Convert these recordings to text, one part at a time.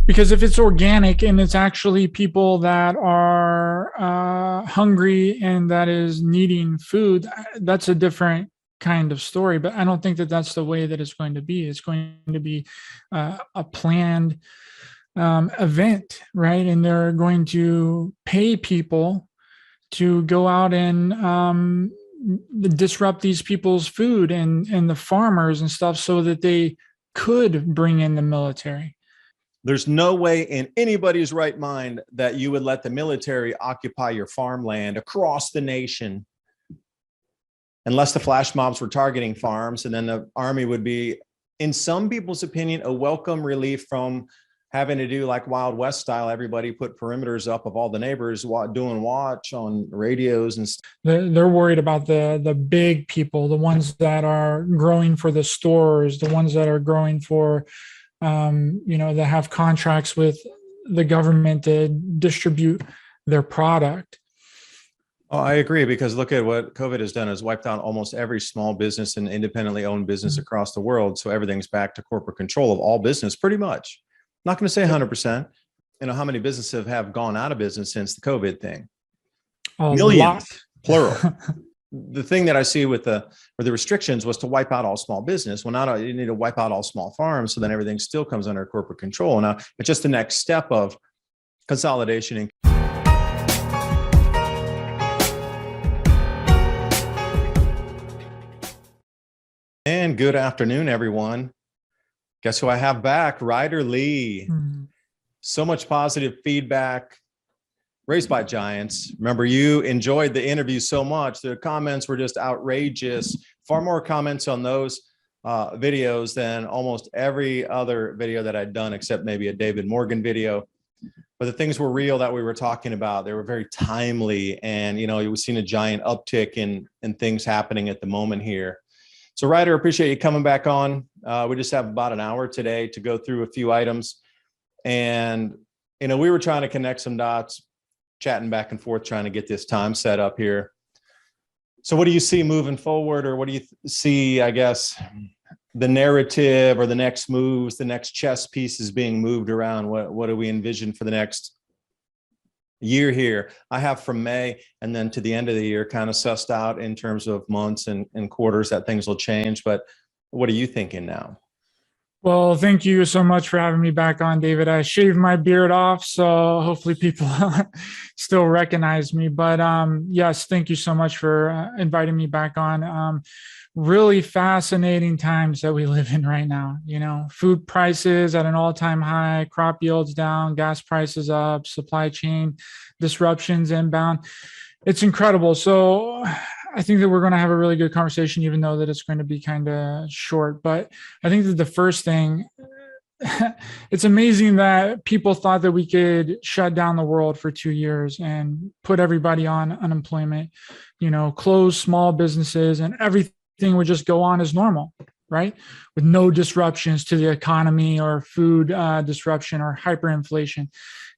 Because if it's organic and it's actually people that are hungry and that is needing food, that's a different kind of story. But I don't think that that's the way that it's going to be. It's going to be a planned event, right? And they're going to pay people to go out and disrupt these people's food and the farmers and stuff so that they could bring in the military. There's no way in anybody's right mind that you would let the military occupy your farmland across the nation, unless the flash mobs were targeting farms, and then the army would be, in some people's opinion, a welcome relief from having to do like Wild West style. Everybody put perimeters up of all the neighbors doing watch on radios and stuff. They're worried about the big people, the ones that are growing for the stores, the ones that are growing for that have contracts with the government to distribute their product. Oh, I agree, because look at what COVID has done, is wiped out almost every small business and independently owned business across the world. So everything's back to corporate control of all business, pretty much. Not going to say 100%. How many businesses have gone out of business since the COVID thing? Millions, plural. The thing that I see with the restrictions was to wipe out all small business. Well, now you need to wipe out all small farms, so then everything still comes under corporate control. Now it's just the next step of consolidation. And good afternoon, everyone. Guess who I have back? Ryder Lee. So much positive feedback. Raised by Giants. Remember, you enjoyed the interview so much. The comments were just outrageous. Far more comments on those videos than almost every other video that I'd done, except maybe a David Morgan video. But the things were real that we were talking about. They were very timely. And, we've seen a giant uptick in things happening at the moment here. So, Ryder, appreciate you coming back on. We just have about an hour today to go through a few items. And, we were trying to connect some dots, chatting back and forth, trying to get this time set up here. So what do you see moving forward, or what do you see, I guess, the narrative or the next moves, the next chess pieces being moved around? What do we envision for the next year here? I have from May and then to the end of the year kind of sussed out in terms of months and quarters that things will change. But what are you thinking now? Well, thank you so much for having me back on, David. I shaved my beard off, so hopefully people still recognize me. But yes, thank you so much for inviting me back on. Really fascinating times that we live in right now. Food prices at an all-time high, crop yields down, gas prices up, supply chain disruptions inbound. It's incredible. So I think that we're going to have a really good conversation, even though that it's going to be kind of short. But I think that the first thing, it's amazing that people thought that we could shut down the world for 2 years and put everybody on unemployment, close small businesses, and everything would just go on as normal, right? With no disruptions to the economy or food disruption or hyperinflation.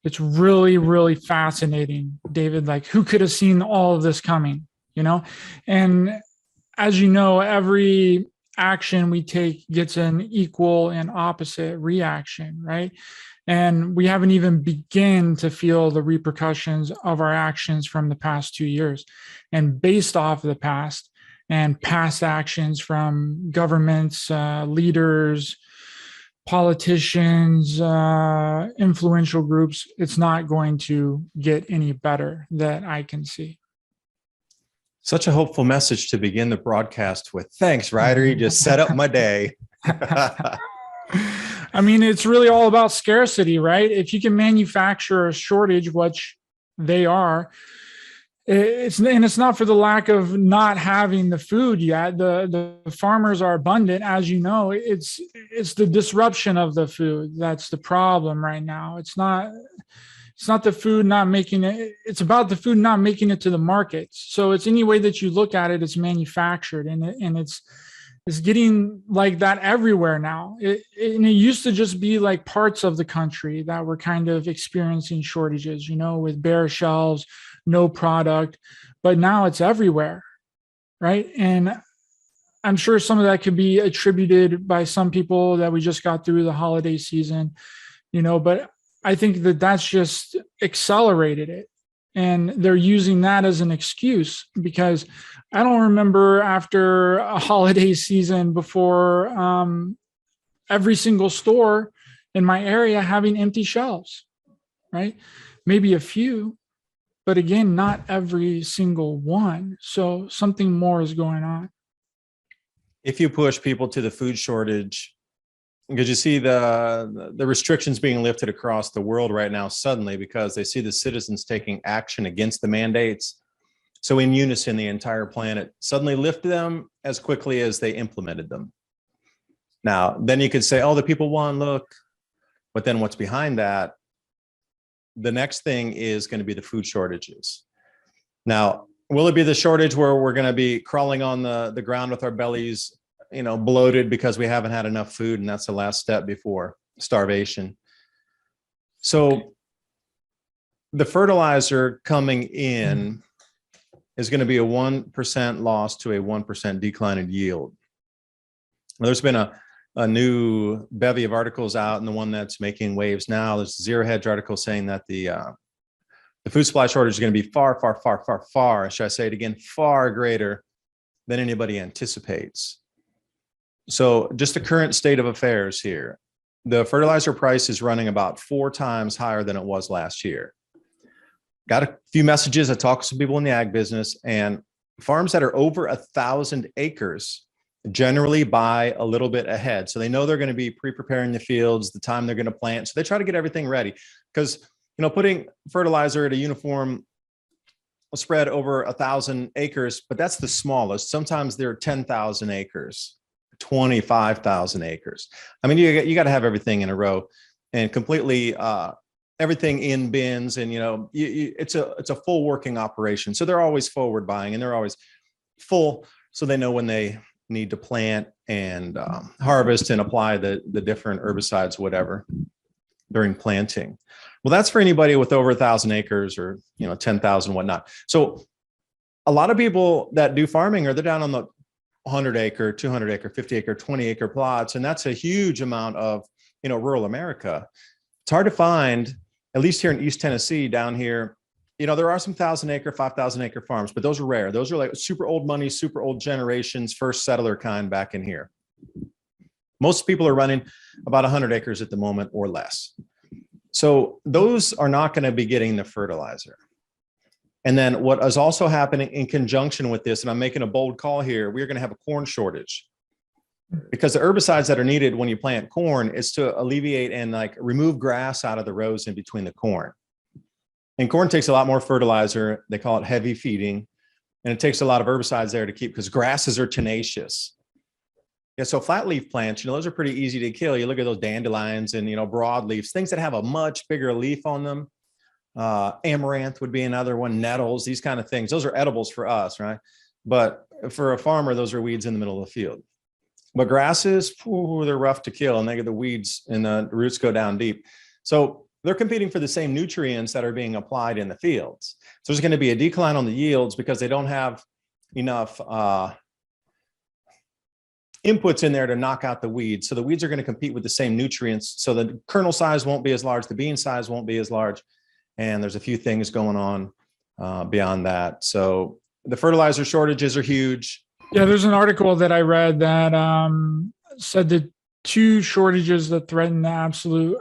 It's really, really fascinating, David. Like, who could have seen all of this coming? And as you know, every action we take gets an equal and opposite reaction, right? And we haven't even begun to feel the repercussions of our actions from the past 2 years. And based off of the past and past actions from governments, leaders, politicians, influential groups, it's not going to get any better that I can see. Such a hopeful message to begin the broadcast with. Thanks, Ryder. You just set up my day. I mean, it's really all about scarcity, right? If you can manufacture a shortage, which they are, it's not for the lack of not having the food yet. The farmers are abundant, as you know. It's the disruption of the food that's the problem right now. It's not the food not making it. It's about the food not making it to the markets. So it's any way that you look at it, it's manufactured, and it's getting like that everywhere now. It used to just be like parts of the country that were kind of experiencing shortages, with bare shelves, no product, but now it's everywhere, right? And I'm sure some of that could be attributed by some people that we just got through the holiday season, but I think that that's just accelerated it. And they're using that as an excuse, because I don't remember after a holiday season before every single store in my area having empty shelves, right? Maybe a few, but again, not every single one. So something more is going on. If you push people to the food shortage, because you see the restrictions being lifted across the world right now suddenly because they see the citizens taking action against the mandates. So in unison, the entire planet suddenly lifted them as quickly as they implemented them. Now, then you could say, oh, the people won, look. But then what's behind that? The next thing is going to be the food shortages. Now, will it be the shortage where we're going to be crawling on the ground with our bellies, bloated because we haven't had enough food, and that's the last step before starvation? So the fertilizer coming in is going to be a 1% loss to a 1% decline in yield. Well, there's been a new bevy of articles out, and the one that's making waves now, there's a Zero Hedge article saying that the food supply shortage is going to be far, should I say it again, far greater than anybody anticipates. So just the current state of affairs here, the fertilizer price is running about 4 times higher than it was last year. Got a few messages. I talked to some people in the ag business, and farms that are over 1,000 acres generally buy a little bit ahead. So they know they're going to be pre-preparing the fields, the time they're going to plant. So they try to get everything ready, because putting fertilizer at a uniform spread over 1,000 acres, but that's the smallest. Sometimes there are 10,000 acres, 25,000 acres. I mean, you got to have everything in a row and completely everything in bins, and it's a full working operation. So they're always forward buying, and they're always full, so they know when they need to plant and harvest and apply the different herbicides, whatever, during planting. Well, that's for anybody with over 1,000 acres or 10,000, whatnot. So a lot of people that do farming they're down on the 100 acre, 200 acre, 50 acre, 20 acre plots, and that's a huge amount of rural America. It's hard to find, at least here in East Tennessee, down here. There are some 1,000 acre, 5,000 acre farms, but those are rare. Those are like super old money, super old generations, first settler kind back in here. Most people are running about 100 acres at the moment or less. So those are not going to be getting the fertilizer. And then what is also happening in conjunction with this, and I'm making a bold call here, we're going to have a corn shortage, because the herbicides that are needed when you plant corn is to alleviate and remove grass out of the rows in between the corn. And corn takes a lot more fertilizer. They call it heavy feeding. And it takes a lot of herbicides there to keep, because grasses are tenacious. Yeah, so flat leaf plants, those are pretty easy to kill. You look at those dandelions and, broadleafs, things that have a much bigger leaf on them. Amaranth would be another one, nettles, these kind of things. Those are edibles for us, right? But for a farmer, those are weeds in the middle of the field. But grasses, they're rough to kill, and they get the weeds and the roots go down deep. So they're competing for the same nutrients that are being applied in the fields. So there's going to be a decline on the yields because they don't have enough inputs in there to knock out the weeds. So the weeds are going to compete with the same nutrients. So the kernel size won't be as large. The bean size won't be as large. And there's a few things going on beyond that. So the fertilizer shortages are huge. Yeah, there's an article that I read that said that 2 shortages that threaten to absolute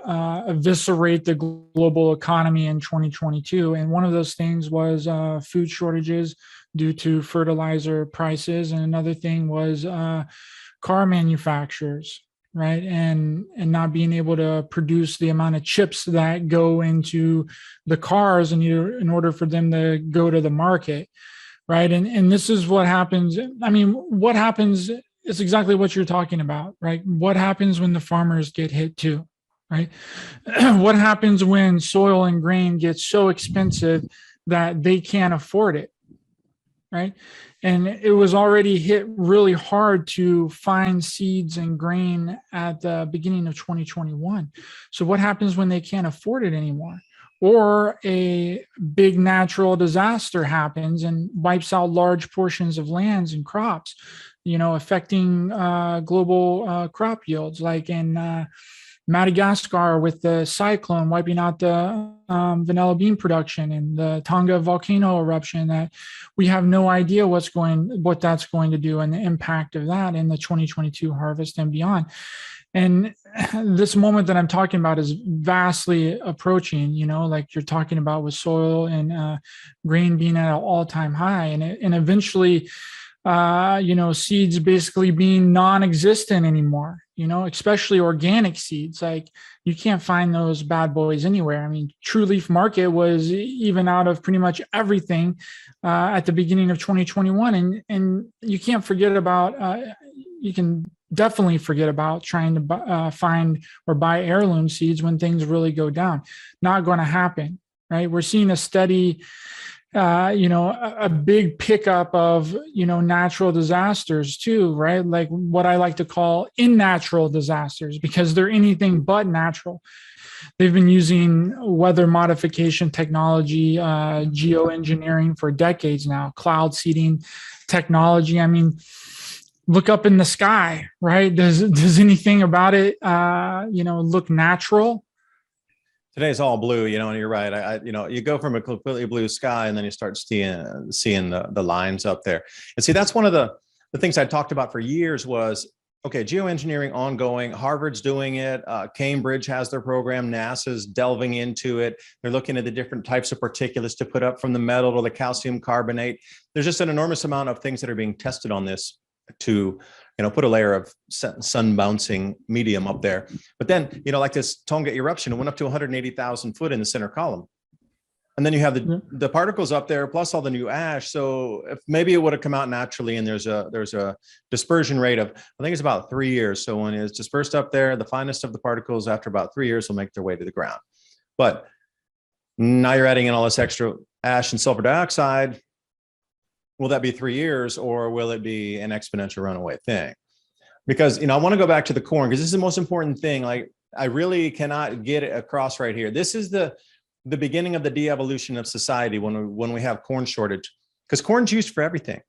eviscerate the global economy in 2022. And one of those things was food shortages due to fertilizer prices. And another thing was car manufacturers, right? And not being able to produce the amount of chips that go into the cars in order for them to go to the market, right? And this is what happens. I mean, what happens is exactly what you're talking about, right? What happens when the farmers get hit too, right? What happens when soil and grain get so expensive that they can't afford it, right? And it was already hit really hard to find seeds and grain at the beginning of 2021. So what happens when they can't afford it anymore? Or a big natural disaster happens and wipes out large portions of lands and crops, affecting global crop yields, like in Madagascar with the cyclone wiping out the vanilla bean production, and the Tonga volcano eruption that we have no idea what that's going to do, and the impact of that in the 2022 harvest and beyond. And this moment that I'm talking about is vastly approaching, like you're talking about with soil and grain being at an all-time high, and eventually, seeds basically being non-existent anymore, especially organic seeds. Like, you can't find those bad boys anywhere. I mean, True Leaf Market was even out of pretty much everything at the beginning of 2021. And you can't forget about, you can definitely forget about trying to find or buy heirloom seeds when things really go down. Not going to happen, right? We're seeing a steady, a big pickup of, natural disasters too, right? Like what I like to call unnatural disasters, because they're anything but natural. They've been using weather modification technology, geoengineering for decades now, cloud seeding technology. I mean, look up in the sky, right? Does anything about it, look natural? Today's all blue, and you're right. You go from a completely blue sky, and then you start seeing the lines up there. And see, that's one of the things I talked about for years was, okay, geoengineering ongoing. Harvard's doing it. Cambridge has their program. NASA's delving into it. They're looking at the different types of particulates to put up from the metal to the calcium carbonate. There's just an enormous amount of things that are being tested on this to put a layer of sun bouncing medium up there. But then, like this Tonga eruption, it went up to 180,000 foot in the center column. And then you have the particles up there, plus all the new ash. So if maybe it would have come out naturally, and there's a dispersion rate of, I think it's about 3 years. So when it's dispersed up there, the finest of the particles after about 3 years will make their way to the ground. But now you're adding in all this extra ash and sulfur dioxide. Will that be 3 years, or will it be an exponential runaway thing? Because, I want to go back to the corn, because this is the most important thing. Like, I really cannot get it across right here. This is the beginning of the de-evolution of society when we have corn shortage, because corn's used for everything,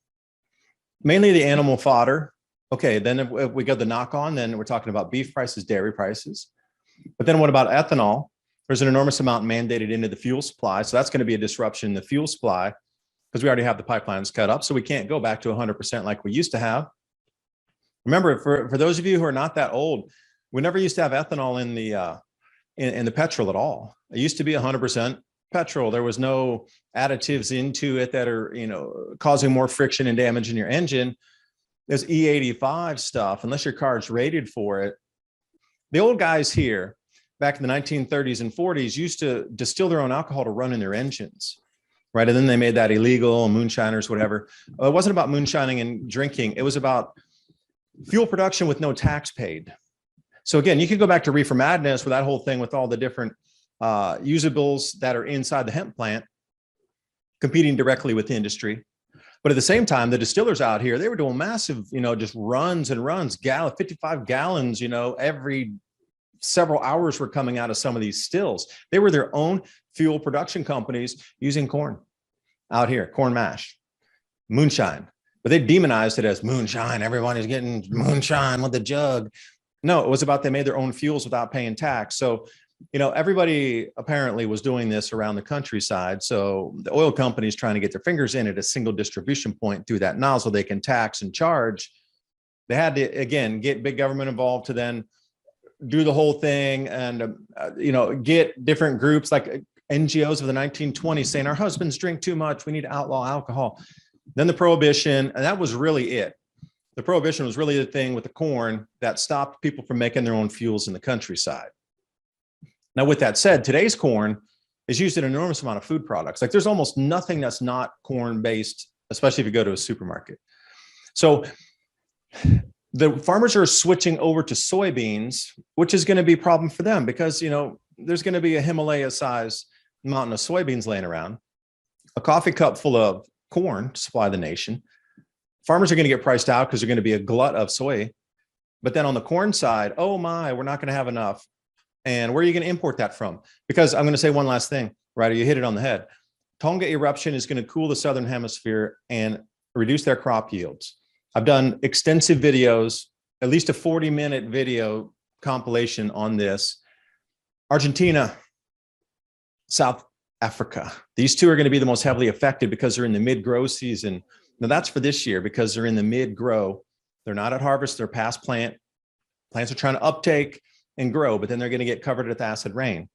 mainly the animal fodder. Okay, then if we go the knock on, then we're talking about beef prices, dairy prices. But then what about ethanol? There's an enormous amount mandated into the fuel supply. So that's going to be a disruption in the fuel supply, because we already have the pipelines cut up. So we can't go back to 100% like we used to have. Remember, for those of you who are not that old, we never used to have ethanol in the petrol at all. It used to be 100% petrol. There was no additives into it that are, causing more friction and damage in your engine. There's E85 stuff, unless your car's rated for it. The old guys here, back in the 1930s and 40s, used to distill their own alcohol to run in their engines. Right. And then they made that illegal, moonshiners, whatever. It wasn't about moonshining and drinking. It was about fuel production with no tax paid. So again, you could go back to Reefer Madness with that whole thing with all the different usables that are inside the hemp plant competing directly with the industry. But at the same time, the distillers out here, they were doing massive, just runs and runs, 55 gallons, every several hours were coming out of some of these stills. They were their own fuel production companies using corn out here, corn mash, moonshine. But they demonized it as moonshine. Everyone is getting moonshine with the jug. No, it was about they made their own fuels without paying tax. So, everybody apparently was doing this around the countryside. So the oil companies trying to get their fingers in at a single distribution point through that nozzle they can tax and charge. They had to, again, get big government involved to then do the whole thing and, get different groups like NGOs of the 1920s saying our husbands drink too much. We need to outlaw alcohol. Then the prohibition, and that was really it. The prohibition was really the thing with the corn that stopped people from making their own fuels in the countryside. Now, with that said, today's corn is used in an enormous amount of food products. Like, there's almost nothing that's not corn based, especially if you go to a supermarket. So the farmers are switching over to soybeans, which is going to be a problem for them because, there's going to be a Himalaya-sized mountain of soybeans laying around, a coffee cup full of corn to supply the nation. Farmers are going to get priced out because they're going to be a glut of soy. But then on the corn side, oh my, we're not going to have enough. And where are you going to import that from? Because I'm going to say one last thing, Ryder, you hit it on the head. Tonga eruption is going to cool the southern hemisphere and reduce their crop yields. I've done extensive videos, at least a 40-minute video compilation on this. Argentina, South Africa. These two are going to be the most heavily affected because they're in the mid-grow season. Now that's for this year because they're in the mid-grow. They're not at harvest, they're past plant. Plants are trying to uptake and grow, but then they're going to get covered with acid rain.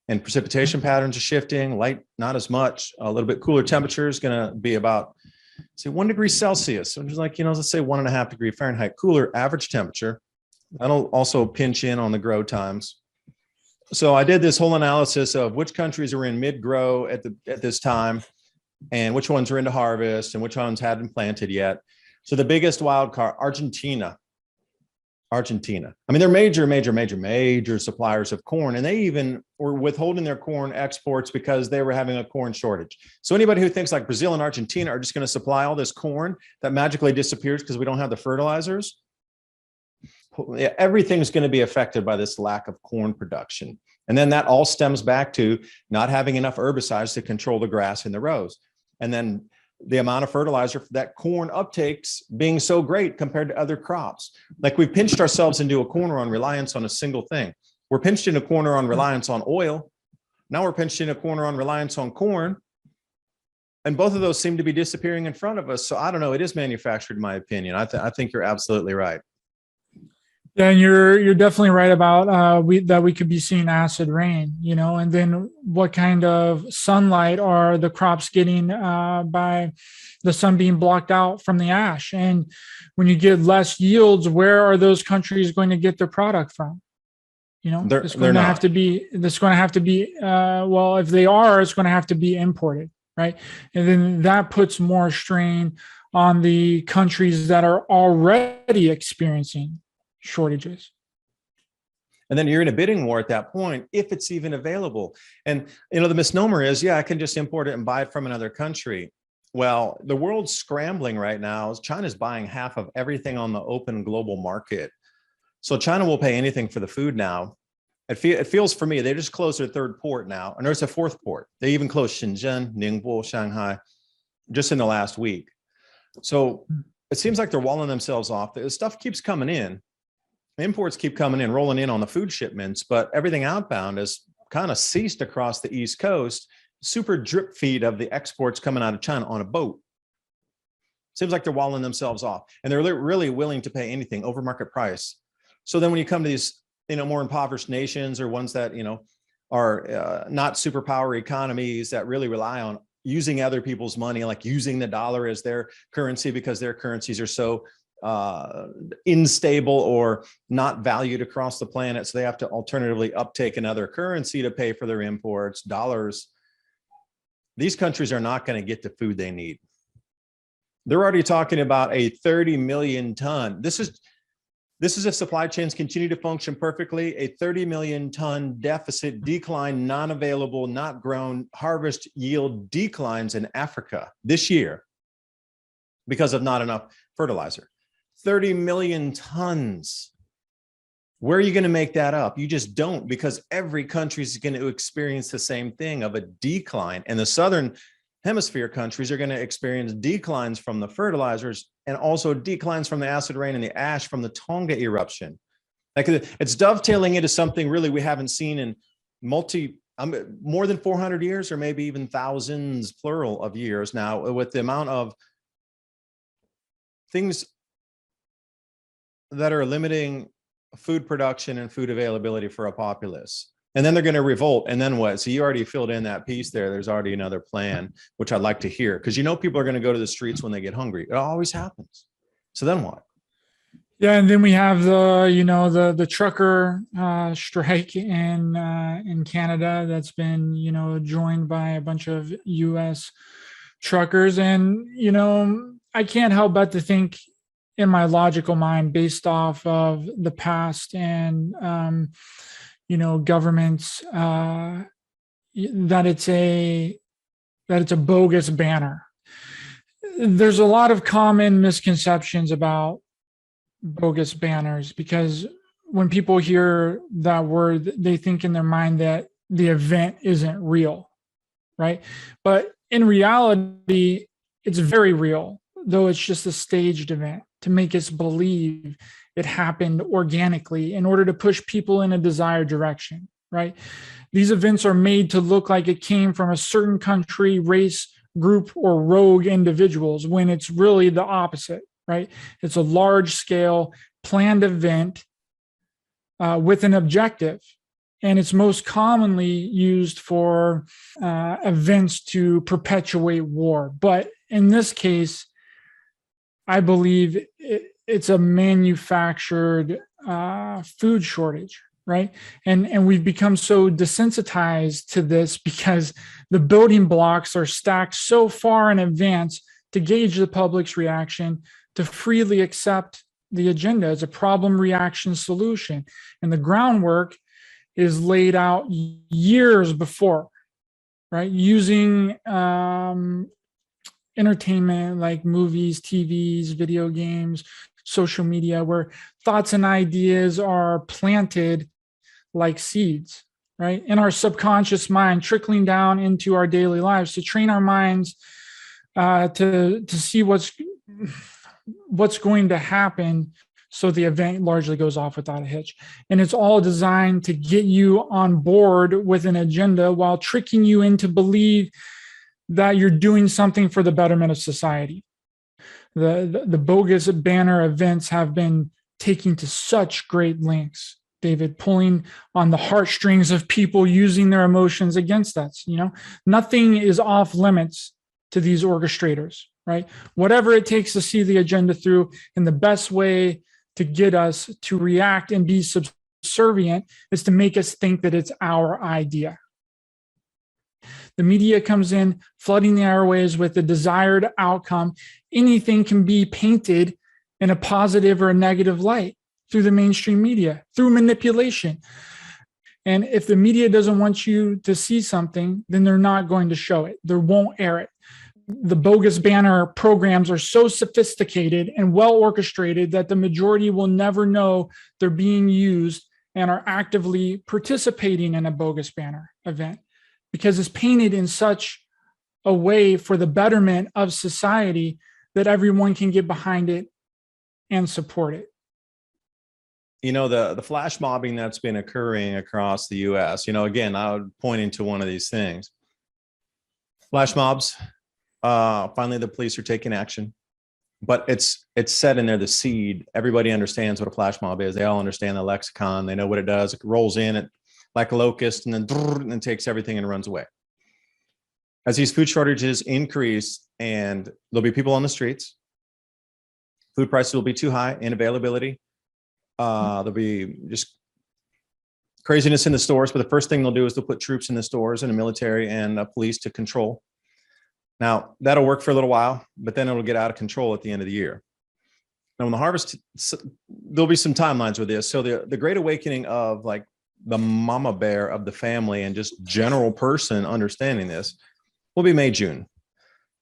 And precipitation patterns are shifting, light, not as much, a little bit cooler temperature is going to be about, say, 1 degree Celsius. So just like, let's say 1.5 degree Fahrenheit cooler average temperature. That'll also pinch in on the grow times. So I did this whole analysis of which countries are in mid-grow at this time and which ones are into harvest and which ones hadn't planted yet. So the biggest wild card, Argentina. I mean, they're major suppliers of corn, and they even were withholding their corn exports because they were having a corn shortage. So anybody who thinks like Brazil and Argentina are just going to supply all this corn that magically disappears because we don't have the fertilizers, everything's going to be affected by this lack of corn production. And then that all stems back to not having enough herbicides to control the grass in the rows. And then the amount of fertilizer that corn uptakes being so great compared to other crops. Like we've pinched ourselves into a corner on reliance on a single thing. We're pinched in a corner on reliance on oil. Now we're pinched in a corner on reliance on corn. And both of those seem to be disappearing in front of us. So I don't know, it is manufactured in my opinion. I think you're absolutely right. Yeah, and you're definitely right about that we could be seeing acid rain, and then what kind of sunlight are the crops getting by the sun being blocked out from the ash? And when you get less yields, where are those countries going to get their product from? It's going to have to be. Well, if they are, it's going to have to be imported, right? And then that puts more strain on the countries that are already experiencing shortages. And then you're in a bidding war at that point, if it's even available. And, the misnomer is, I can just import it and buy it from another country. Well, the world's scrambling right now. China's buying half of everything on the open global market. So China will pay anything for the food now. It feels for me, they just closed their third port now. And there's a fourth port. They even closed Shenzhen, Ningbo, Shanghai, just in the last week. So it seems like they're walling themselves off. The stuff keeps coming in. Imports keep coming in, rolling in on the food shipments, but everything outbound has kind of ceased across the East Coast. Super drip feed of the exports coming out of China on a boat. Seems like they're walling themselves off, and they're really willing to pay anything over market price. So then when you come to these, more impoverished nations or ones that, are not superpower economies that really rely on using other people's money, like using the dollar as their currency because their currencies are so unstable or not valued across the planet. So they have to alternatively uptake another currency to pay for their imports, dollars. These countries are not going to get the food they need. They're already talking about a 30 million ton. This is if supply chains continue to function perfectly, a 30 million ton deficit decline, non-available, not grown, harvest yield declines in Africa this year because of not enough fertilizer. 30 million tons. Where are you going to make that up? You just don't, because every country is going to experience the same thing of a decline. And the Southern Hemisphere countries are going to experience declines from the fertilizers and also declines from the acid rain and the ash from the Tonga eruption. Like it's dovetailing into something really we haven't seen in more than 400 years, or maybe even thousands, plural, of years now, with the amount of things that are limiting food production and food availability for a populace. And then they're going to revolt. And then what? So you already filled in that piece there. There's already another plan, which I'd like to hear, because people are going to go to the streets when they get hungry. It always happens. So then what? Yeah, and then we have the trucker strike in Canada that's been joined by a bunch of U.S. truckers, and I can't help but to think in my logical mind, based off of the past and governments, that it's a bogus banner. There's a lot of common misconceptions about bogus banners, because when people hear that word, they think in their mind that the event isn't real, right? But in reality, it's very real, though it's just a staged event to make us believe it happened organically in order to push people in a desired direction, right? These events are made to look like it came from a certain country, race, group, or rogue individuals, when it's really the opposite, right? It's a large scale planned event with an objective. And it's most commonly used for events to perpetuate war. But in this case, I believe it's a manufactured food shortage, right? And we've become so desensitized to this because the building blocks are stacked so far in advance to gauge the public's reaction, to freely accept the agenda as a problem reaction solution. And the groundwork is laid out years before, right? Using entertainment like movies, TVs, video games, social media, where thoughts and ideas are planted like seeds, right? In our subconscious mind, trickling down into our daily lives to train our minds to see what's going to happen, so the event largely goes off without a hitch. And it's all designed to get you on board with an agenda while tricking you into believe that you're doing something for the betterment of society. The bogus banner events have been taken to such great lengths, David, pulling on the heartstrings of people using their emotions against us. Nothing is off limits to these orchestrators, right? Whatever it takes to see the agenda through in the best way to get us to react and be subservient is to make us think that it's our idea. The media comes in, flooding the airways with the desired outcome. Anything can be painted in a positive or a negative light through the mainstream media, through manipulation. And if the media doesn't want you to see something, then they're not going to show it. They won't air it. The bogus banner programs are so sophisticated and well orchestrated that the majority will never know they're being used and are actively participating in a bogus banner event, because it's painted in such a way for the betterment of society that everyone can get behind it and support it. The flash mobbing that's been occurring across the US, again, I would point into one of these things. Flash mobs, finally the police are taking action, but it's set in there, the seed. Everybody understands what a flash mob is. They all understand the lexicon. They know what it does. It rolls in it like a locust and then takes everything and runs away. As these food shortages increase and there'll be people on the streets, food prices will be too high, inavailability. There'll be just craziness in the stores, but the first thing they'll do is they'll put troops in the stores and the military and police to control. Now, that'll work for a little while, but then it'll get out of control at the end of the year. Now, when the harvest, there'll be some timelines with this. So the great awakening of like the mama bear of the family and just general person understanding this will be May, June.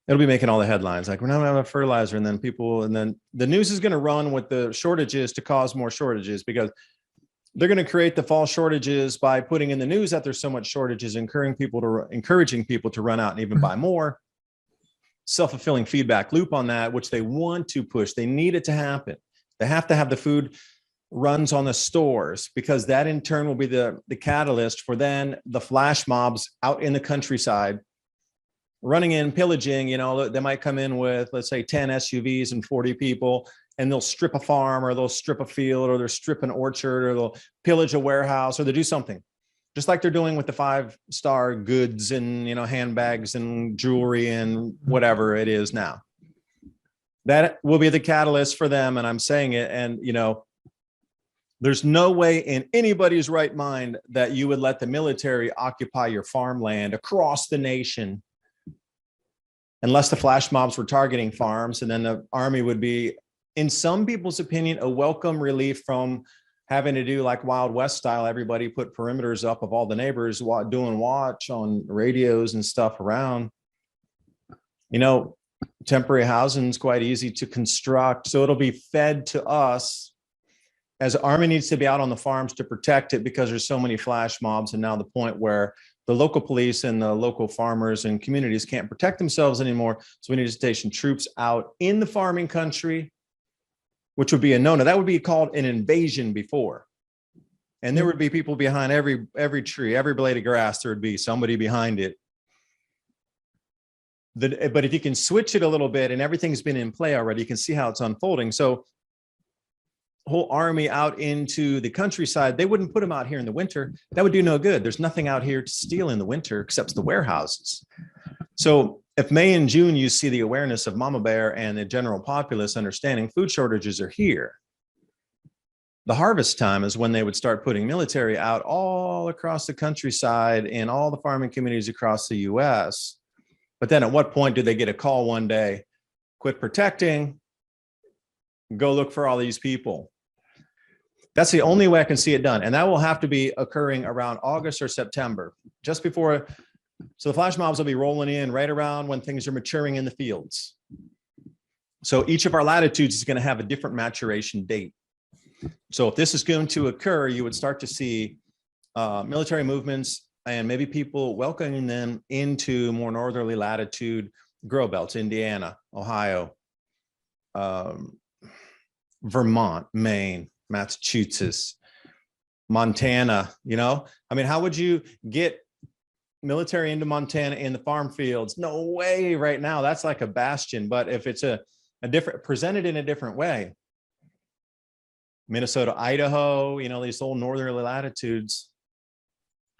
It'll be making all the headlines. Like, we're not gonna have fertilizer. And then the news is going to run with the shortages to cause more shortages, because they're going to create the false shortages by putting in the news that there's so much shortages, encouraging people to run out and even buy more. Self-fulfilling feedback loop on that, which they want to push. They need it to happen. They have to have the food runs on the stores, because that in turn will be the catalyst for then the flash mobs out in the countryside running in, pillaging. They might come in with, let's say, 10 SUVs and 40 people, and they'll strip a farm, or they'll strip a field, or they'll strip an orchard, or they'll pillage a warehouse, or they do something. Just like they're doing with the 5-star goods and, handbags and jewelry and whatever it is now. That will be the catalyst for them. And I'm saying it. And, there's no way in anybody's right mind that you would let the military occupy your farmland across the nation, unless the flash mobs were targeting farms. And then the army would be, in some people's opinion, a welcome relief from having to do like Wild West style. Everybody put perimeters up of all the neighbors doing watch on radios and stuff around. Temporary housing is quite easy to construct. So it'll be fed to us, as the army needs to be out on the farms to protect it, because there's so many flash mobs. And now the point where the local police and the local farmers and communities can't protect themselves anymore. So we need to station troops out in the farming country which would be a no-no. That would be called an invasion before. And there would be people behind every tree, every blade of grass, there would be somebody behind it. But if you can switch it a little bit and everything's been in play already, you can see how it's unfolding. So whole army out into the countryside, they wouldn't put them out here in the winter. That would do no good. There's nothing out here to steal in the winter except the warehouses. So if May and June, you see the awareness of Mama Bear and the general populace understanding food shortages are here. The harvest time is when they would start putting military out all across the countryside in all the farming communities across the US. But then at what point do they get a call one day, quit protecting, go look for all these people? That's the only way I can see it done. And that will have to be occurring around August or September, just before. So the flash mobs will be rolling in right around when things are maturing in the fields. So each of our latitudes is going to have a different maturation date. So if this is going to occur, you would start to see military movements and maybe people welcoming them into more northerly latitude grow belts, Indiana, Ohio, Vermont, Maine, Massachusetts, Montana. You know, I mean, how would you get military into Montana in the farm fields? No way right now. That's like a bastion. But if it's a different, presented in a different way, Minnesota, Idaho, you know, these old northerly latitudes,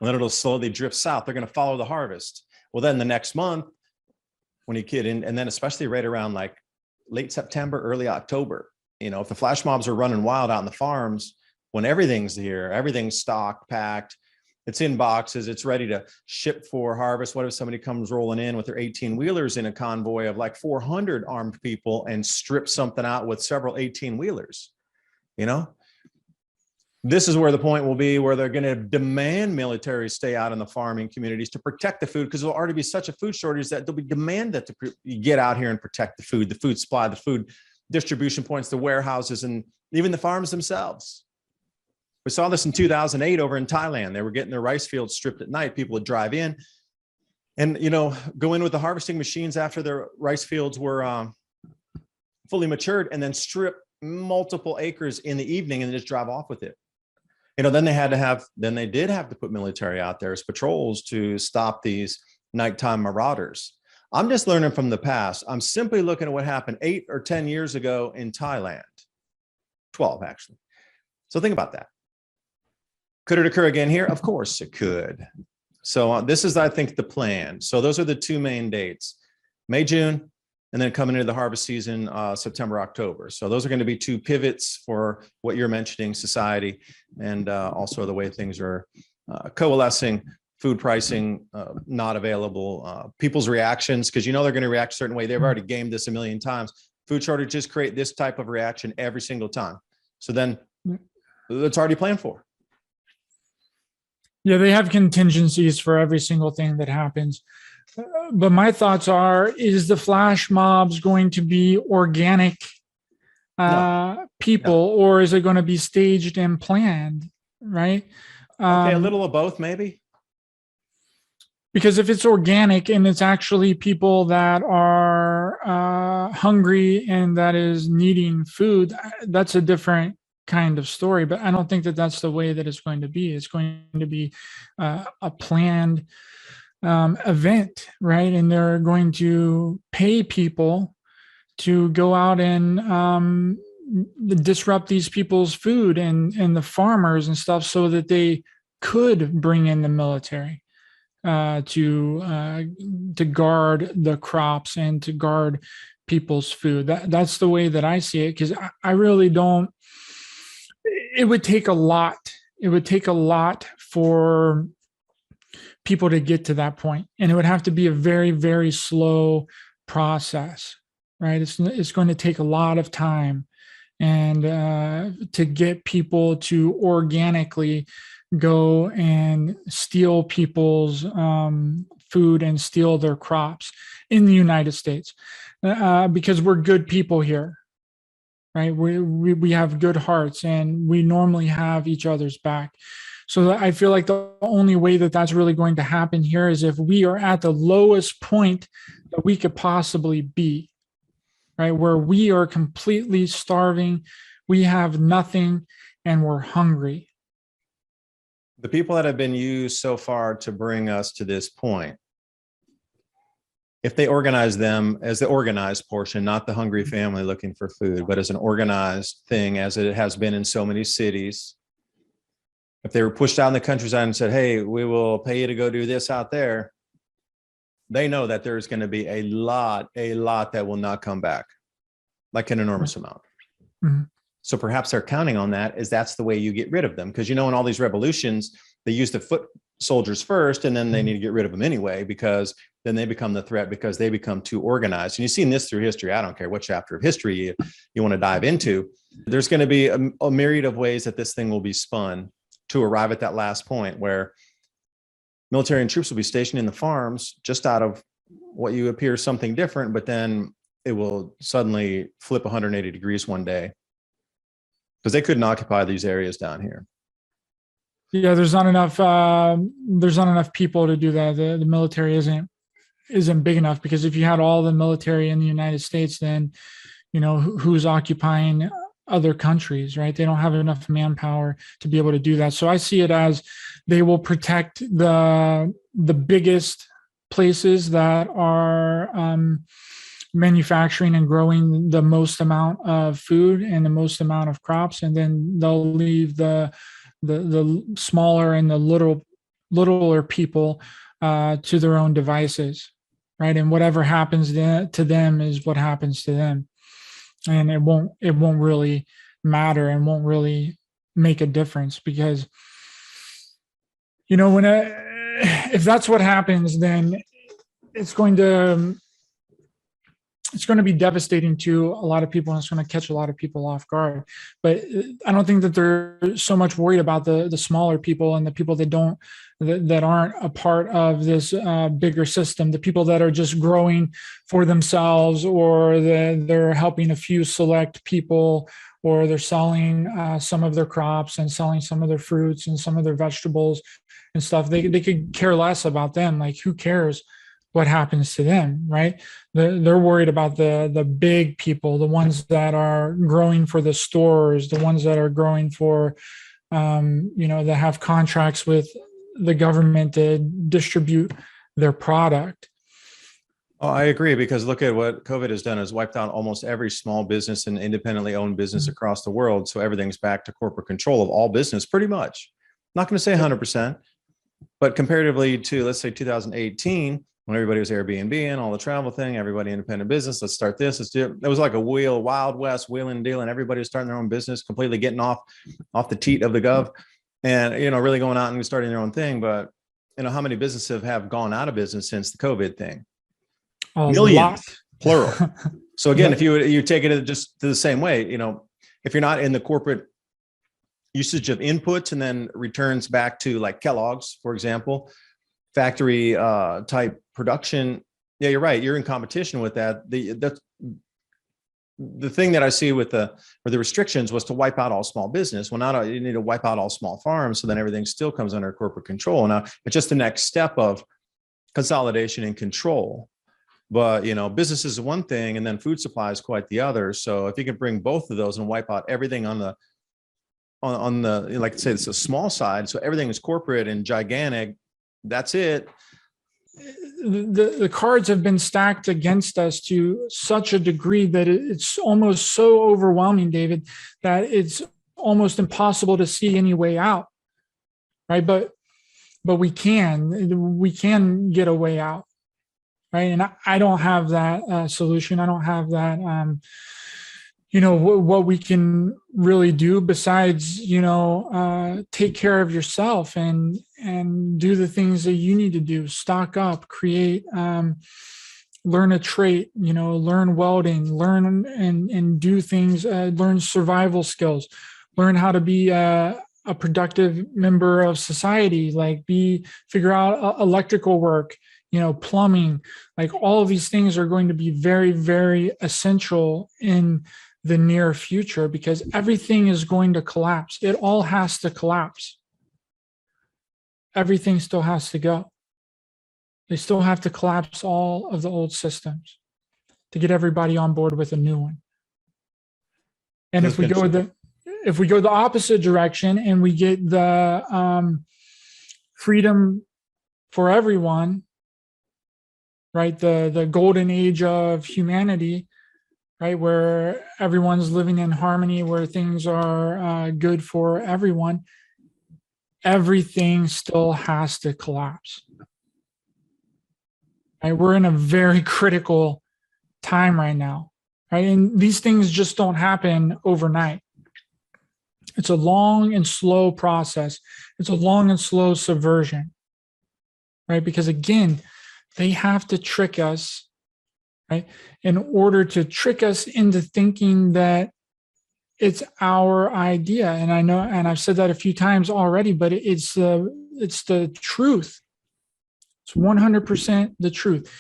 and then it'll slowly drift south. They're going to follow the harvest. Well, then the next month, when you get in, and then especially right around like late September, early October, you know, if the flash mobs are running wild out in the farms, when everything's here, everything's stocked, packed, it's in boxes, it's ready to ship for harvest. What if somebody comes rolling in with their 18-wheelers in a convoy of like 400 armed people and strips something out with several 18-wheelers? You know, this is where the point will be, where they're going to demand military stay out in the farming communities to protect the food, because there'll already be such a food shortage that they'll be demanded to get out here and protect the food supply, the food distribution points, the warehouses, and even the farms themselves. We saw this in 2008 over in Thailand. They were getting their rice fields stripped at night. People would drive in and, you know, go in with the harvesting machines after their rice fields were fully matured, and then strip multiple acres in the evening and just drive off with it. You know, then they did have to put military out there as patrols to stop these nighttime marauders. I'm just learning from the past. I'm simply looking at what happened 8 or 10 years ago in Thailand, 12 actually. So think about that. Could it occur again here? Of course it could. So this is, I think, the plan. So those are the two main dates, May, June, and then coming into the harvest season, September, October. So those are going to be two pivots for what you're mentioning, society, and also the way things are coalescing, food pricing, not available, people's reactions, because you know they're going to react a certain way. They've already gamed this a million times. Food shortages create this type of reaction every single time. So then it's already planned for. Yeah, they have contingencies for every single thing that happens. But my thoughts are, is the flash mobs going to be organic people, or is it going to be staged and planned, right? Okay, a little of both, maybe. Because if it's organic and it's actually people that are hungry and that is needing food, that's a different kind of story. But I don't think that that's the way that it's going to be. It's going to be a planned event, right? And they're going to pay people to go out and disrupt these people's food and the farmers and stuff, so that they could bring in the military to guard the crops and to guard people's food. That's the way that I see it, because I really don't. It would take a lot. It would take a lot for people to get to that point, and it would have to be a very, very slow process, right? It's going to take a lot of time, and to get people to organically go and steal people's food and steal their crops in the United States, because we're good people here, right? We have good hearts, and we normally have each other's back. So I feel like the only way that that's really going to happen here is if we are at the lowest point that we could possibly be, right? Where we are completely starving, We have nothing and we're hungry. The people that have been used so far to bring us to this point, if they organize them as the organized portion, not the hungry family looking for food, but as an organized thing, as it has been in so many cities, if they were pushed out in the countryside and said, hey, we will pay you to go do this out there, they know that there's going to be a lot that will not come back, like an enormous amount. Mm-hmm. So perhaps they're counting on that, as that's the way you get rid of them. Because, you know, in all these revolutions, they use the foot soldiers first, and then they need to get rid of them anyway, because then they become the threat, because they become too organized. And you've seen this through history. I don't care what chapter of history you want to dive into. There's going to be a myriad of ways that this thing will be spun to arrive at that last point where military and troops will be stationed in the farms just out of what you appear something different, but then it will suddenly flip 180 degrees one day, because they couldn't occupy these areas down here. Yeah, there's not enough people to do that. The military isn't big enough, because if you had all the military in the United States, then, you know, who's occupying other countries, right? They don't have enough manpower to be able to do that. So I see it as they will protect the biggest places that are manufacturing and growing the most amount of food and the most amount of crops, and then they'll leave the smaller and the littler people to their own devices, right? And whatever happens to them is what happens to them, and it won't really matter and won't really make a difference, because, you know, if that's what happens, then it's going to be devastating to a lot of people, and it's going to catch a lot of people off guard. But I don't think that they're so much worried about the smaller people and the people that aren't a part of this bigger system, the people that are just growing for themselves, or they're helping a few select people, or they're selling some of their crops and selling some of their fruits and some of their vegetables and stuff. They could care less about them. Like, who cares what happens to them, right? They're worried about the big people, the ones that are growing for the stores, the ones that are growing for, that have contracts with the government to distribute their product. Oh, I agree, because look at what COVID has done, is wiped out almost every small business and independently owned business across the world. So everything's back to corporate control of all business, pretty much. Not going to say 100%, but comparatively to, let's say, 2018, when everybody was Airbnb and all the travel thing, everybody independent business, let's start this, let's do it. It was like a Wild West wheeling and dealing. Everybody was starting their own business, completely getting off the teat of the gov, and, you know, really going out and starting their own thing. But, you know, how many businesses have gone out of business since the COVID thing? Millions, plural. So again, if you take it just to the same way, you know, if you're not in the corporate usage of inputs and then returns back to, like, Kellogg's, for example, factory type production, yeah, you're right, you're in competition with that. The thing that I see with the restrictions was to wipe out all small business. Well, you need to wipe out all small farms, so then everything still comes under corporate control. Now it's just the next step of consolidation and control. But, you know, business is one thing, and then food supply is quite the other. So if you can bring both of those and wipe out everything on the like I say, it's a small side, so everything is corporate and gigantic, that's it. The cards have been stacked against us to such a degree that it's almost so overwhelming, David, that it's almost impossible to see any way out, right? But we can get a way out, right? And I don't have that solution. I don't have that, what we can really do besides, take care of yourself and do the things that you need to do, stock up, create, learn a trait, learn welding, learn and do things, learn survival skills, learn how to be a productive member of society, like figure out electrical work, plumbing, like all of these things are going to be very, very essential in the near future, because everything is going to collapse. It all has to collapse. Everything still has to go. They still have to collapse all of the old systems to get everybody on board with a new one. And if we go with if we go the opposite direction and we get the freedom for everyone, right? The golden age of humanity, right? Where everyone's living in harmony, where things are good for everyone, everything still has to collapse. Right? We're in a very critical time right now, right? And these things just don't happen overnight. It's a long and slow process. It's a long and slow subversion, right? Because again, they have to trick us, right? In order to trick us into thinking that it's our idea. And I know, and I've said that a few times already, but it's the truth. It's 100% the truth.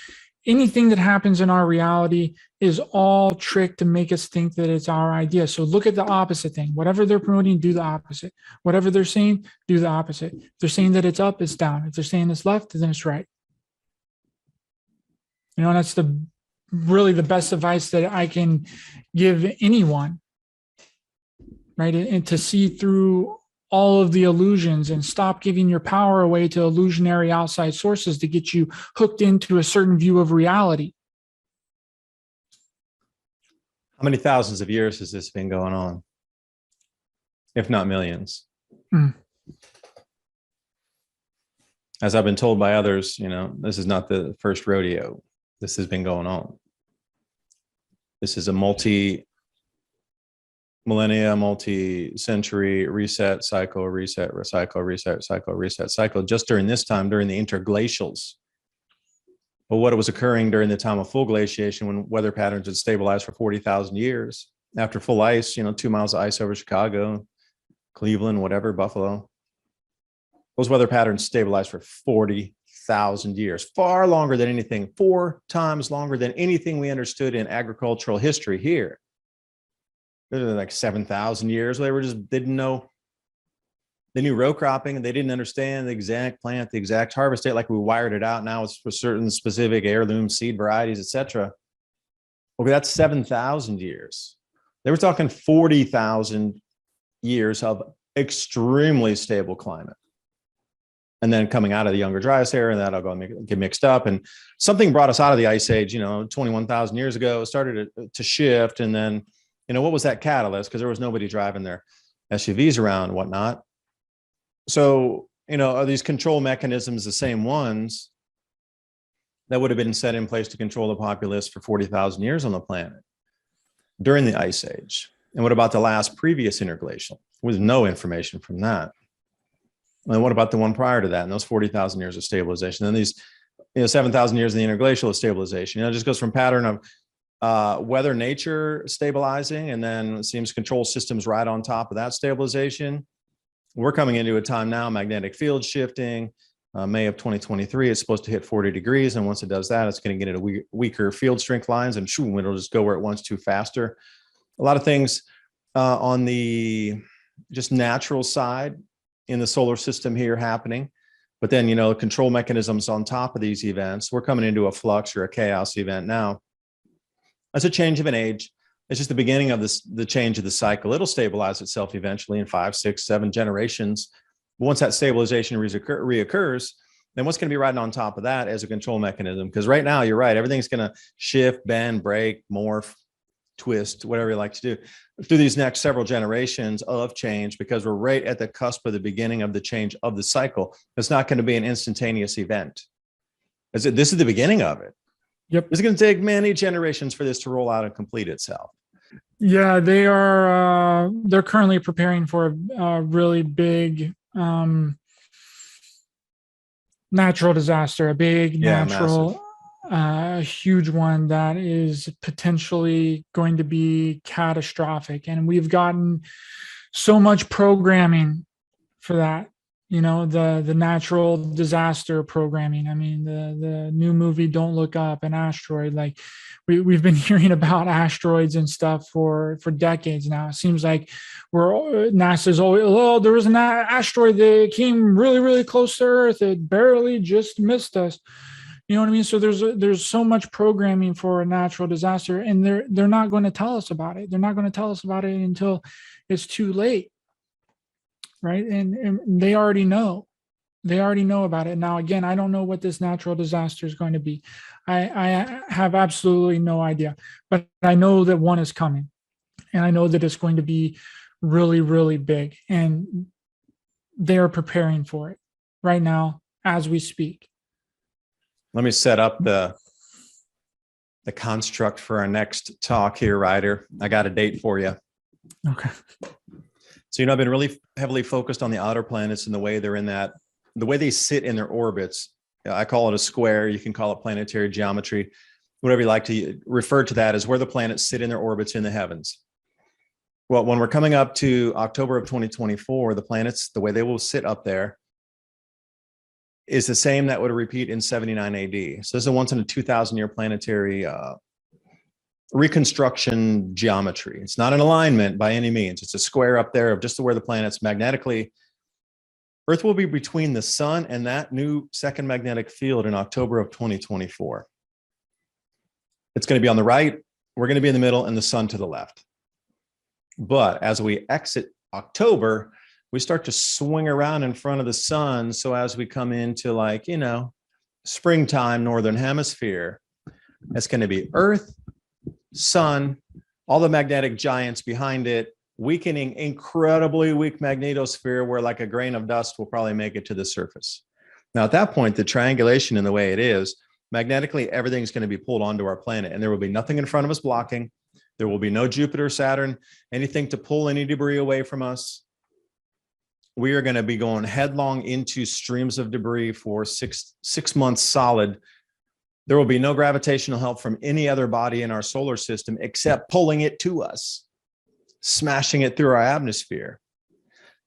Anything that happens in our reality is all tricked to make us think that it's our idea. So look at the opposite thing. Whatever they're promoting, do the opposite. Whatever they're saying, do the opposite. If they're saying that it's up, it's down. If they're saying it's left, then it's right. You know, and that's really the best advice that I can give anyone, right? And to see through all of the illusions and stop giving your power away to illusionary outside sources to get you hooked into a certain view of reality. How many thousands of years has this been going on? If not millions. As I've been told by others, you know, this is not the first rodeo. This has been going on. This is a multi-millennia, multi-century reset cycle, reset cycle, just during this time, during the interglacials. But what was occurring during the time of full glaciation, when weather patterns had stabilized for 40,000 years, after full ice, you know, 2 miles of ice over Chicago, Cleveland, whatever, Buffalo, those weather patterns stabilized for 40,000 years, far longer than anything, 4 times longer than anything we understood in agricultural history here. Like 7,000 years, they didn't know. They knew row cropping and they didn't understand the exact plant, the exact harvest date, like we wired it out. Now it's for certain specific heirloom seed varieties, etc. Okay, that's 7,000 years. They were talking 40,000 years of extremely stable climate. And then coming out of the Younger Dryas era, and that'll go get mixed up. And something brought us out of the ice age, 21,000 years ago. It started to shift. And then, what was that catalyst? Because there was nobody driving their SUVs around and whatnot. So, are these control mechanisms the same ones that would have been set in place to control the populace for 40,000 years on the planet during the ice age? And what about the last previous interglacial? There was no information from that. And what about the one prior to that? And those 40,000 years of stabilization. And these, 7,000 years in the interglacial of stabilization. It just goes from pattern of weather, nature stabilizing, and then it seems control systems right on top of that stabilization. We're coming into a time now, magnetic field shifting. May of 2023, it's supposed to hit 40 degrees. And once it does that, it's going to get into weaker field strength lines, and shoo, it'll just go where it wants to faster. A lot of things on the just natural side in the solar system here happening. But then, control mechanisms on top of these events. We're coming into a flux or a chaos event now. That's a change of an age. It's just the beginning of the change of the cycle. It'll stabilize itself eventually in 5, 6, 7 generations. But once that stabilization reoccurs, then what's going to be riding on top of that as a control mechanism? Because right now, you're right, everything's going to shift, bend, break, morph, twist, whatever you like to do, through these next several generations of change, because we're right at the cusp of the beginning of the change of the cycle. It's not going to be an instantaneous event. This is the beginning of it. Yep. It's going to take many generations for this to roll out and complete itself. Yeah, they are. They're currently preparing for a really big natural disaster, a big natural, huge one that is potentially going to be catastrophic. And we've gotten so much programming for that. The natural disaster programming. I mean, the new movie Don't Look Up, an asteroid. Like we've been hearing about asteroids and stuff for decades now. It seems like NASA's always, there was an asteroid that came really, really close to Earth. It barely just missed us. You know what I mean? So there's so much programming for a natural disaster, and they're not going to tell us about it. They're not going to tell us about it until it's too late, right? And they already know. They already know about it. Now, again, I don't know what this natural disaster is going to be. I have absolutely no idea, but I know that one is coming, and I know that it's going to be really, really big, and they are preparing for it right now as we speak. Let me set up the construct for our next talk here, Ryder. I got a date for you. Okay. So, I've been really heavily focused on the outer planets and the way they're in that, the way they sit in their orbits. I call it a square. You can call it planetary geometry, whatever you like to refer to that as, where the planets sit in their orbits in the heavens. Well, when we're coming up to October of 2024, the planets, the way they will sit up there is the same that would repeat in 79 AD. So this is a once in a 2,000 year planetary reconstruction geometry. It's not an alignment by any means. It's a square up there of just where the planets magnetically. Earth will be between the sun and that new second magnetic field in October of 2024. It's going to be on the right. We're going to be in the middle, and the sun to the left. But as we exit October, we start to swing around in front of the sun. So as we come into, like, springtime, northern hemisphere, it's going to be Earth, sun, all the magnetic giants behind it, weakening, incredibly weak magnetosphere where like a grain of dust will probably make it to the surface. Now, at that point, the triangulation in the way it is, magnetically, everything's going to be pulled onto our planet, and there will be nothing in front of us blocking. There will be no Jupiter, Saturn, anything to pull any debris away from us. We are going to be going headlong into streams of debris for six months solid. There will be no gravitational help from any other body in our solar system except pulling it to us, smashing it through our atmosphere.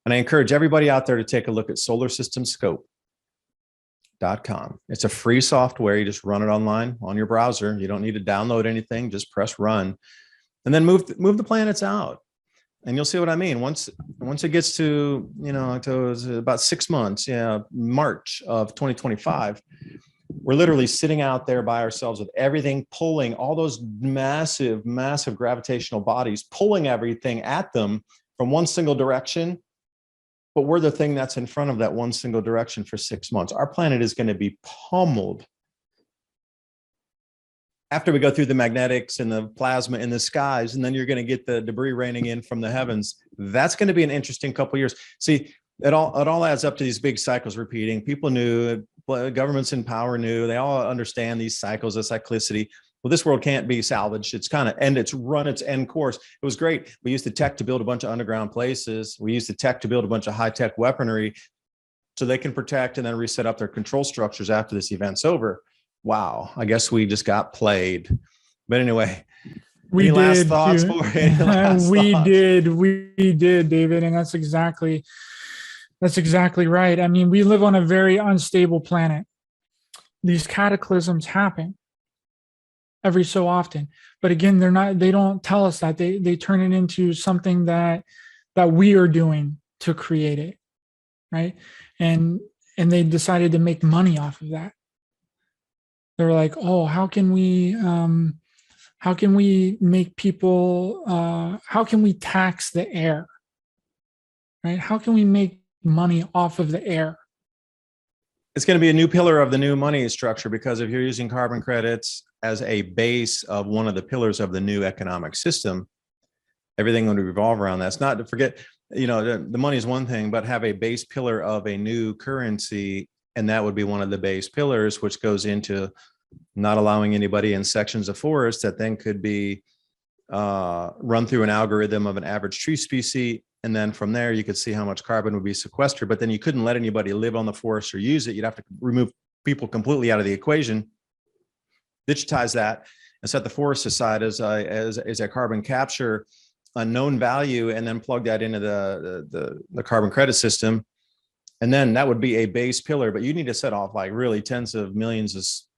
And I encourage everybody out there to take a look at solarsystemscope.com. It's a free software. You just run it online on your browser. You don't need to download anything. Just press run, and then move the planets out. And you'll see what I mean. Once it gets to, to about 6 months, March of 2025, we're literally sitting out there by ourselves with everything pulling, all those massive, massive gravitational bodies, pulling everything at them from one single direction. But we're the thing that's in front of that one single direction for 6 months. Our planet is going to be pummeled after we go through the magnetics and the plasma in the skies, and then you're going to get the debris raining in from the heavens. That's going to be an interesting couple of years. See, it all adds up to these big cycles repeating. People knew, governments in power knew, they all understand these cycles of cyclicity. Well, this world can't be salvaged. It's kind of it's run its end course. It was great. We used the tech to build a bunch of underground places. We used the tech to build a bunch of high-tech weaponry so they can protect and then reset up their control structures after this event's over. Wow, I guess we just got played. But anyway, we did. Last thoughts for it? We did, David, and that's exactly right. I mean, we live on a very unstable planet. These cataclysms happen every so often, but again, they don't tell us that. They turn it into something that we are doing to create it, right? And they decided to make money off of that. They were like, oh, how can we make people, how can we tax the air, right? How can we make money off of the air? It's going to be a new pillar of the new money structure, because if you're using carbon credits as a base of one of the pillars of the new economic system, everything will revolve around that. It's not to forget, the money is one thing, but have a base pillar of a new currency. And that would be one of the base pillars, which goes into not allowing anybody in sections of forest that then could be run through an algorithm of an average tree species. And then from there, you could see how much carbon would be sequestered, but then you couldn't let anybody live on the forest or use it. You'd have to remove people completely out of the equation, digitize that, and set the forest aside as a carbon capture unknown value, and then plug that into the carbon credit system. And then that would be a base pillar, but you need to set off like really tens of millions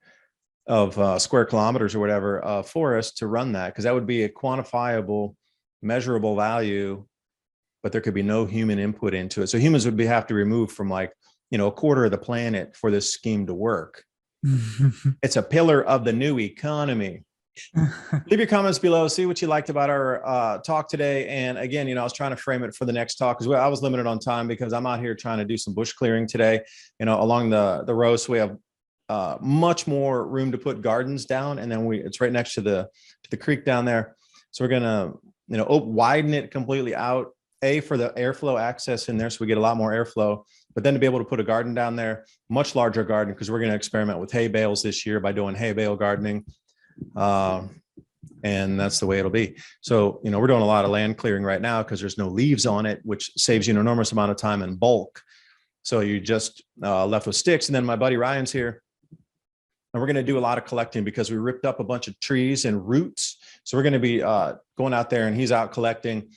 of square kilometers or whatever of forest to run that, because that would be a quantifiable, measurable value, but there could be no human input into it. So humans would have to remove from a quarter of the planet for this scheme to work. It's a pillar of the new economy. Leave your comments below. See what you liked about our talk today. And again, I was trying to frame it for the next talk because I was limited on time because I'm out here trying to do some bush clearing today, along the road. So we have much more room to put gardens down. And then it's right next to the creek down there. So we're going to, widen it completely out, for the airflow access in there. So we get a lot more airflow, but then to be able to put a garden down there, much larger garden, because we're going to experiment with hay bales this year by doing hay bale gardening. And that's the way it'll be. So, we're doing a lot of land clearing right now because there's no leaves on it, which saves you an enormous amount of time in bulk. So you just left with sticks. And then my buddy Ryan's here. And we're going to do a lot of collecting because we ripped up a bunch of trees and roots. So we're going to be going out there, and he's out collecting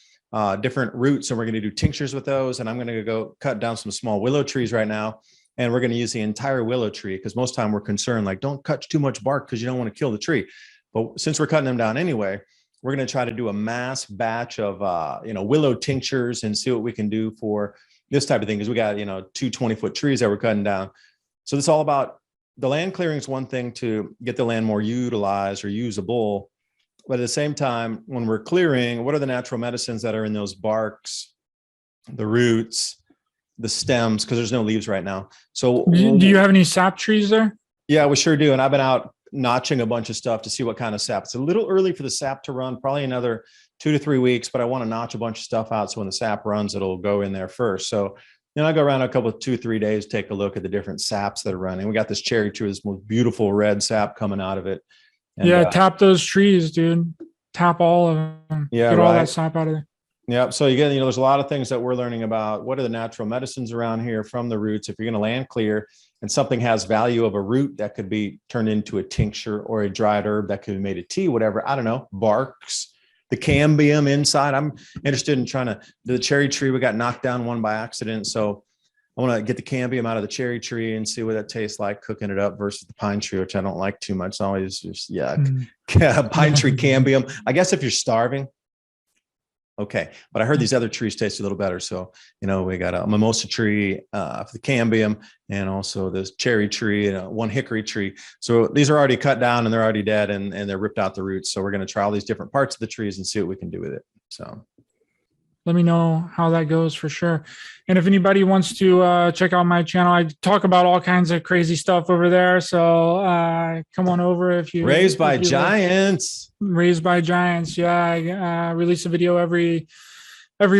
different roots. And we're going to do tinctures with those. And I'm going to go cut down some small willow trees right now. And we're going to use the entire willow tree because most time we're concerned, like, don't cut too much bark because you don't want to kill the tree. But since we're cutting them down anyway, we're going to try to do a mass batch of, willow tinctures and see what we can do for this type of thing. Because we got, 2 20-foot trees that we're cutting down. So it's all about the land clearing is one thing to get the land more utilized or usable. But at the same time, when we're clearing, what are the natural medicines that are in those barks, the roots, the stems, because there's no leaves right now. So do you have any sap trees there? Yeah, we sure do. And I've been out notching a bunch of stuff to see what kind of sap. It's a little early for the sap to run, probably another 2 to 3 weeks, but I want to notch a bunch of stuff out. So when the sap runs, it'll go in there first. So I go around a couple of 2-3 days, take a look at the different saps that are running. We got this cherry tree, this most beautiful red sap coming out of it. And, tap those trees, dude. Tap all of them. Yeah, get all that sap out of there. Yeah. So again, there's a lot of things that we're learning about. What are the natural medicines around here from the roots? If you're going to land clear and something has value of a root that could be turned into a tincture, or a dried herb that could be made a tea, whatever, I don't know, barks, the cambium inside. I'm interested in trying to do the cherry tree. We got knocked down one by accident. So I want to get the cambium out of the cherry tree and see what that tastes like cooking it up versus the pine tree, which I don't like too much. It's always just yuck. Pine tree cambium. I guess if you're starving. Okay. But I heard these other trees taste a little better. So, we got a mimosa tree for the cambium, and also this cherry tree and one hickory tree. So these are already cut down and they're already dead, and they're ripped out the roots. So we're going to try all these different parts of the trees and see what we can do with it. So let me know how that goes for sure. And if anybody wants to check out my channel, I talk about all kinds of crazy stuff over there. So come on over if you Raised by Giants. Raised by Giants. Yeah, I release a video every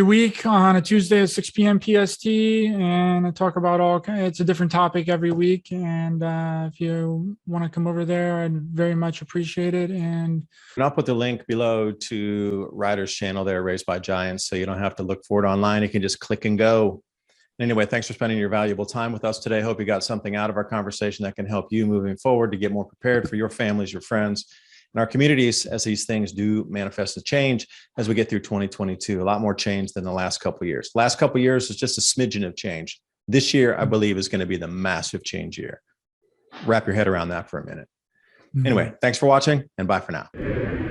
week on a Tuesday at 6 p.m. PST, and I talk about it's a different topic every week. And if you want to come over there, I'd very much appreciate it. And I'll put the link below to Ryder's channel there, Raised by Giants, so you don't have to look for it online. You can just click and go. Anyway, thanks for spending your valuable time with us today. Hope you got something out of our conversation that can help you moving forward to get more prepared for your families, your friends, and our communities as these things do manifest a change as we get through 2022. A lot more change than the last couple of years. Last couple of years is just a smidgen of change. This year, I believe, is going to be the massive change year. Wrap your head around that for a minute. Anyway, thanks for watching, and bye for now.